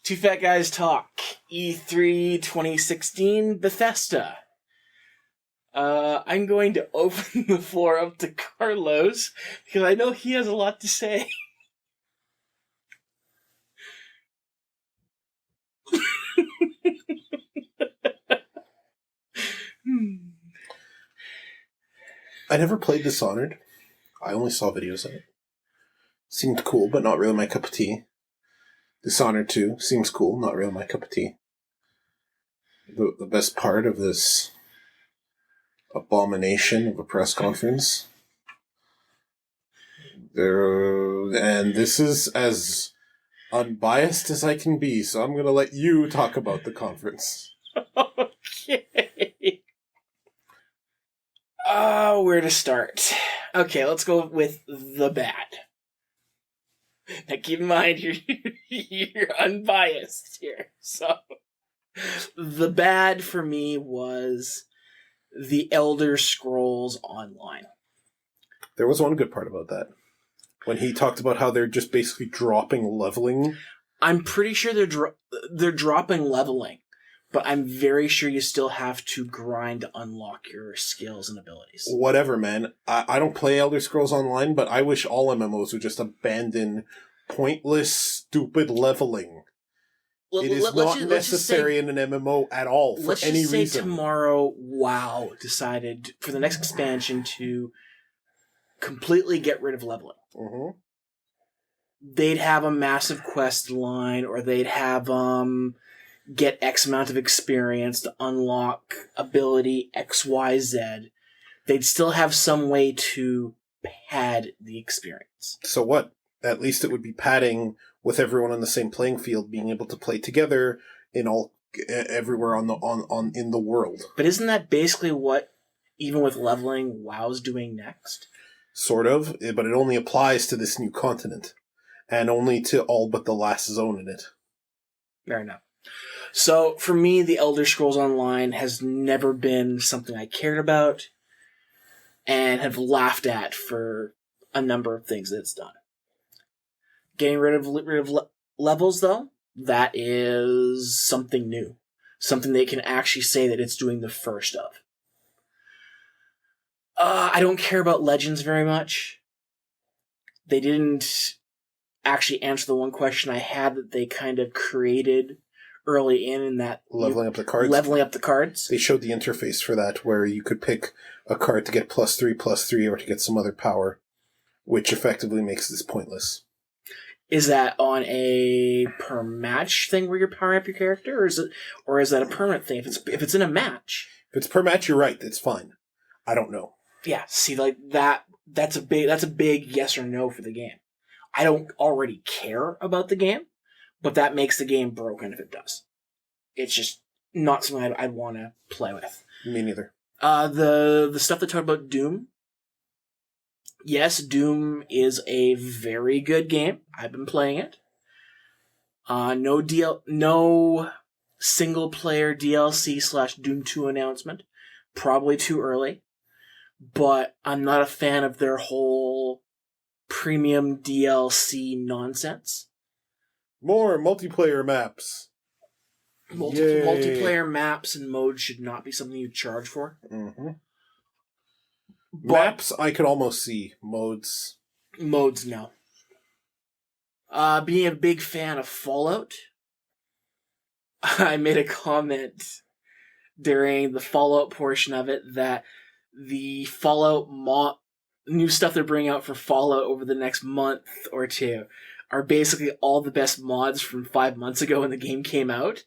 Two Fat Guys Talk, E3 2016, Bethesda. I'm going to open the floor up to Carlos, because I know he has a lot to say. I never played Dishonored. I only saw videos of it. Seemed cool, but not really my cup of tea. Dishonored 2 seems cool, not really my cup of tea. The best part of this abomination of a press conference. And this is as unbiased as I can be, so I'm going to let you talk about the conference. Okay. Where to start? Okay, let's go with the bad. Now keep in mind, you're unbiased here. So, the bad for me was the Elder Scrolls Online. There was one good part about that. When he talked about how they're just basically dropping leveling. I'm pretty sure they're dropping leveling, but I'm very sure you still have to grind to unlock your skills and abilities. Whatever, man. I don't play Elder Scrolls Online, but I wish all MMOs would just abandon pointless, stupid leveling. It is not necessary in an MMO at all for any reason. Let's just say tomorrow, WoW decided for the next expansion to completely get rid of leveling. Mm-hmm. They'd have a massive quest line, or they'd have get X amount of experience to unlock ability XYZ. They'd still have some way to pad the experience. So what? At least it would be padding with everyone on the same playing field, being able to play together everywhere in the world. But isn't that basically what, even with leveling, WoW's doing next? Sort of, but it only applies to this new continent. And only to all but the last zone in it. Fair enough. So, for me, the Elder Scrolls Online has never been something I cared about and have laughed at for a number of things that it's done. Getting rid of levels, though, that is something new. Something they can actually say that it's doing the first of. I don't care about Legends very much. They didn't actually answer the one question I had that they kind of created early in that leveling up the cards. They showed the interface for that, where you could pick a card to get +3/+3 or to get some other power, which effectively makes this pointless. Is that on a per match thing where you're powering up your character, or is that a permanent thing? If it's in a match, if it's per match, you're right. It's fine. I don't know. Yeah, see, like that's a big yes or no for the game. I don't already care about the game, but that makes the game broken if it does. It's just not something I'd want to play with. Me neither. The stuff that talked about Doom. Yes, Doom is a very good game. I've been playing it. No single player DLC / Doom 2 announcement. Probably too early. But I'm not a fan of their whole premium DLC nonsense. More multiplayer maps. Multiplayer maps and modes should not be something you charge for. Mm-hmm. Maps, I could almost see. Modes, no. Being a big fan of Fallout, I made a comment during the Fallout portion of it that the Fallout new stuff they're bringing out for Fallout over the next month or two are basically all the best mods from 5 months ago when the game came out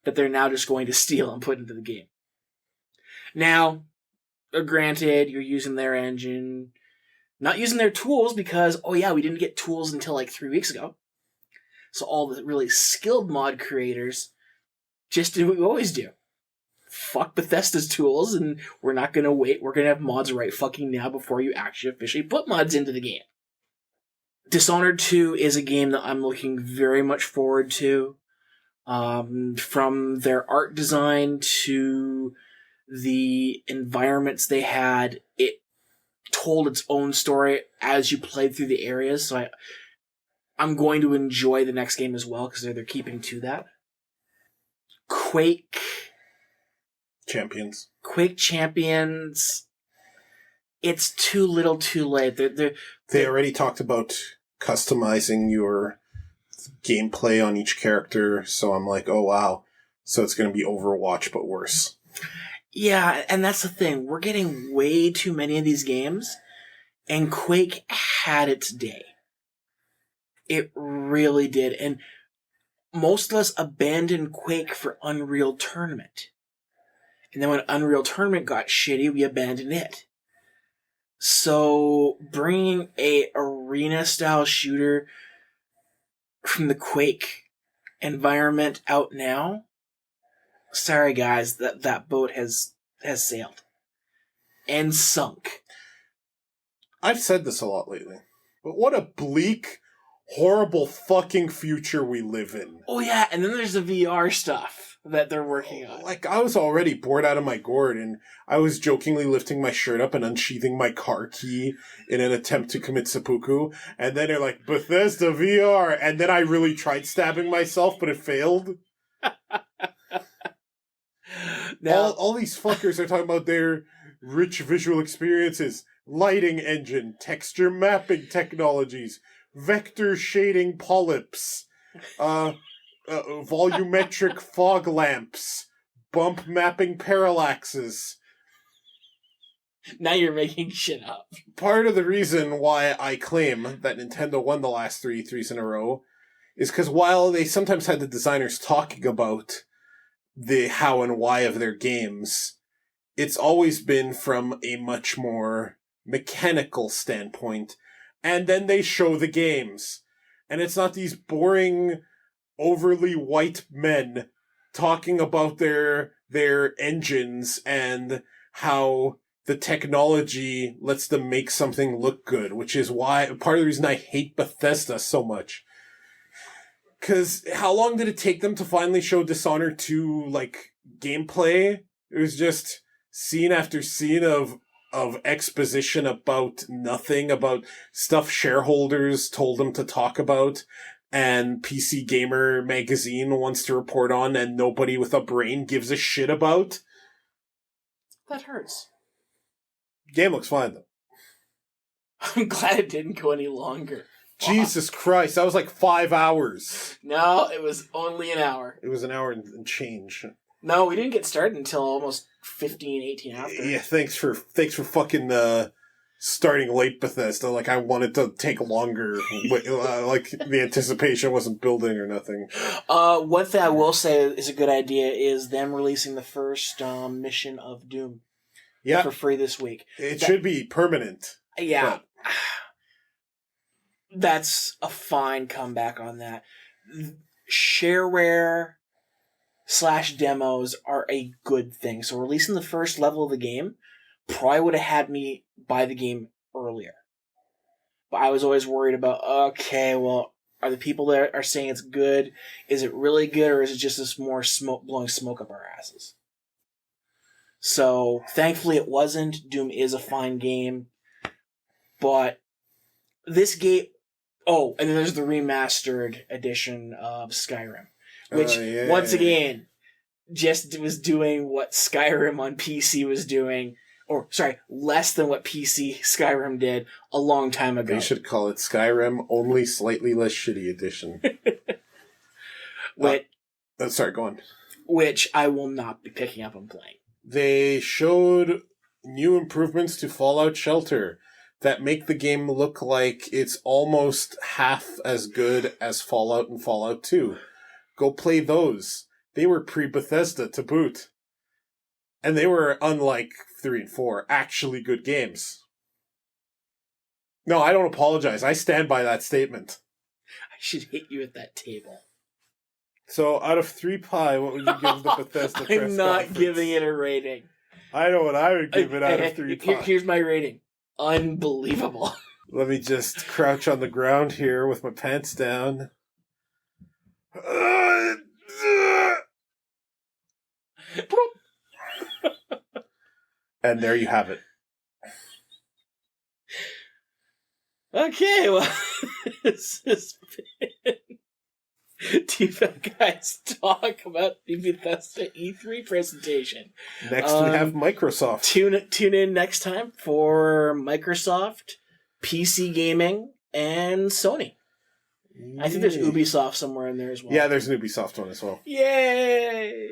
that they're now just going to steal and put into the game. Now, granted, you're using their engine, not using their tools because, we didn't get tools until like 3 weeks ago. So all the really skilled mod creators just did what we always do. Fuck Bethesda's tools, and we're not going to wait. We're going to have mods right fucking now before you actually officially put mods into the game. Dishonored 2 is a game that I'm looking very much forward to. From their art design to the environments they had, it told its own story as you played through the areas. So I'm going to enjoy the next game as well because they're keeping to that. Quake Champions. It's too little too late. They already talked about customizing your gameplay on each character, so I'm like, oh wow. So it's going to be Overwatch, but worse. Yeah, and that's the thing. We're getting way too many of these games, and Quake had its day. It really did. And most of us abandoned Quake for Unreal Tournament. And then when Unreal Tournament got shitty, we abandoned it. So bringing a arena-style shooter from the Quake environment out now, sorry guys, that boat has sailed. And sunk. I've said this a lot lately, but what a bleak, horrible fucking future we live in. Oh yeah, and then there's the VR stuff that they're working on. Like, I was already bored out of my gourd, and I was jokingly lifting my shirt up and unsheathing my car key in an attempt to commit seppuku, and then they're like, Bethesda VR, and then I really tried stabbing myself, but it failed. Now, all these fuckers are talking about their rich visual experiences, lighting engine, texture mapping technologies, vector shading polyps, volumetric fog lamps, bump mapping parallaxes. now you're making shit up. Part of the reason why I claim that Nintendo won the last 3 E3s in a row is because while they sometimes had the designers talking about the how and why of their games, it's always been from a much more mechanical standpoint. And then they show the games. And it's not these boring, overly white men talking about their engines and how the technology lets them make something look good, which is why part of the reason I hate Bethesda so much. Because how long did it take them to finally show Dishonored 2, like, gameplay? It was just scene after scene of exposition about nothing, about stuff shareholders told them to talk about, and PC Gamer magazine wants to report on, and nobody with a brain gives a shit about. That hurts. Game looks fine, though. I'm glad it didn't go any longer. Jesus Christ, that was like 5 hours. No, it was only an hour. It was an hour and change. No, we didn't get started until almost 15, 18 after. Yeah, thanks for fucking starting late, Bethesda. Like, I wanted to take longer. Like, the anticipation wasn't building or nothing. One thing I will say is a good idea is them releasing the first mission of Doom for free this week. It should be permanent. Yeah. That's a fine comeback on that. Shareware / demos are a good thing. So releasing the first level of the game probably would have had me buy the game earlier. But I was always worried about, okay, well, are the people that are saying it's good, is it really good, or is it just this more blowing smoke up our asses? So, thankfully it wasn't. Doom is a fine game. But this game... Oh, and then there's the remastered edition of Skyrim. Which, once again, just was doing what Skyrim on PC was doing, or, sorry, less than what PC Skyrim did a long time ago. They should call it Skyrim, only slightly less shitty edition. Sorry, go on. Which I will not be picking up and playing. They showed new improvements to Fallout Shelter that make the game look like it's almost half as good as Fallout and Fallout 2. Go play those. They were pre-Bethesda to boot. And they were, unlike 3 and 4, actually good games. No, I don't apologize. I stand by that statement. I should hit you at that table. So, out of 3 pie, what would you give the Bethesda press I'm not conference? giving it a rating. I know what I would give it out of 3 pie. Here's my rating. Unbelievable. Let me just crouch on the ground here with my pants down. And there you have it. Okay, well, this has been two guys talk about the Bethesda E3 presentation. Next, we have Microsoft. Tune in next time for Microsoft, PC Gaming, and Sony. I think there's Ubisoft somewhere in there as well. Yeah, there's an Ubisoft one as well. Yay!